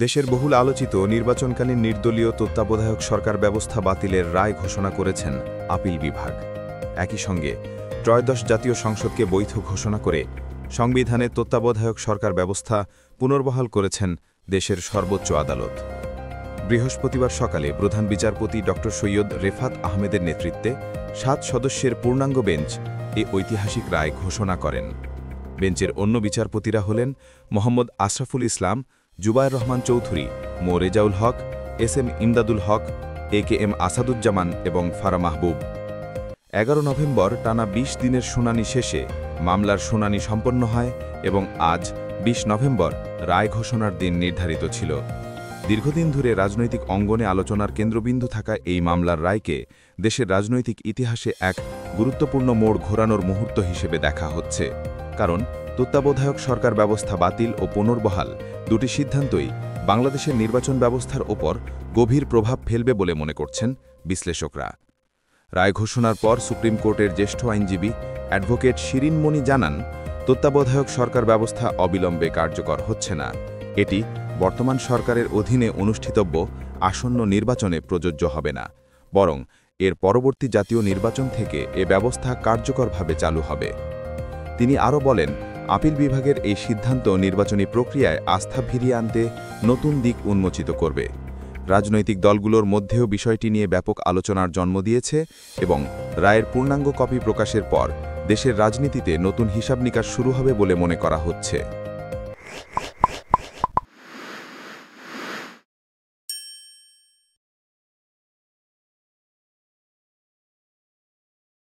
দেশের বহুল আলোচিত নির্বাচনকালীন নির্দলীয় তত্ত্বাবধায়ক সরকার ব্যবস্থা বাতিলের রায় ঘোষণা করেছেন আপিল বিভাগ। একই সঙ্গে ত্রয়োদশ জাতীয় সংসদকে বৈধ ঘোষণা করে সংবিধানের তত্ত্বাবধায়ক সরকার ব্যবস্থা পুনর্বহাল করেছেন দেশের সর্বোচ্চ আদালত। বৃহস্পতিবার সকালে প্রধান বিচারপতি ড. সৈয়দ রেফাত আহমেদের নেতৃত্বে ৭ সদস্যের পূর্ণাঙ্গ বেঞ্চ এ ঐতিহাসিক রায় ঘোষণা করেন। বেঞ্চের অন্য বিচারপতিরা হলেন মোহাম্মদ আশরাফুল ইসলাম, জুবায়ের রহমান চৌধুরী, মো রেজাউল হক, এস.এম. ইমদাদুল হক, এ.কে.এম. আসাদুজ্জামান এবং ফারা মাহবুব। ১১ নভেম্বর টানা ২০ দিনের শুনানি শেষে মামলার শুনানি সম্পন্ন হয় এবং আজ ২০ নভেম্বর রায় ঘোষণার দিন নির্ধারিত ছিল। দীর্ঘদিন ধরে রাজনৈতিক অঙ্গনে আলোচনার কেন্দ্রবিন্দু থাকা এই মামলার রায়কে দেশের রাজনৈতিক ইতিহাসে এক গুরুত্বপূর্ণ মোড় ঘোরানোর মুহূর্ত হিসেবে দেখা হচ্ছে। কারণ তত্ত্বাবধায়ক সরকার ব্যবস্থা বাতিল ও পুনর্বহাল দুটি সিদ্ধান্তই বাংলাদেশের নির্বাচন ব্যবস্থার ওপর গভীর প্রভাব ফেলবে বলে মনে করছেন বিশ্লেষকরা। রায় ঘোষণার পর সুপ্রিম কোর্টের জ্যেষ্ঠ আইনজীবী অ্যাডভোকেট শিরিন মনি জানান, তত্ত্বাবধায়ক সরকার ব্যবস্থা অবিলম্বে কার্যকর হচ্ছে না। এটি বর্তমান সরকারের অধীনে অনুষ্ঠিতব্য আসন্ন নির্বাচনে প্রযোজ্য হবে না, বরং এর পরবর্তী জাতীয় নির্বাচন থেকে এ ব্যবস্থা কার্যকরভাবে চালু হবে। তিনি আরও বলেন, আপিল বিভাগের এই সিদ্ধান্ত নির্বাচনী প্রক্রিয়ায় আস্থা ফিরিয়ে আনতে নতুন দিক উন্মোচিত করবে। রাজনৈতিক দলগুলোর মধ্যেও বিষয়টি নিয়ে ব্যাপক আলোচনার জন্ম দিয়েছে এবং রায়ের পূর্ণাঙ্গ কপি প্রকাশের পর দেশের রাজনীতিতে নতুন হিসাব নিকাশ শুরু হবে বলে মনে করা হচ্ছে।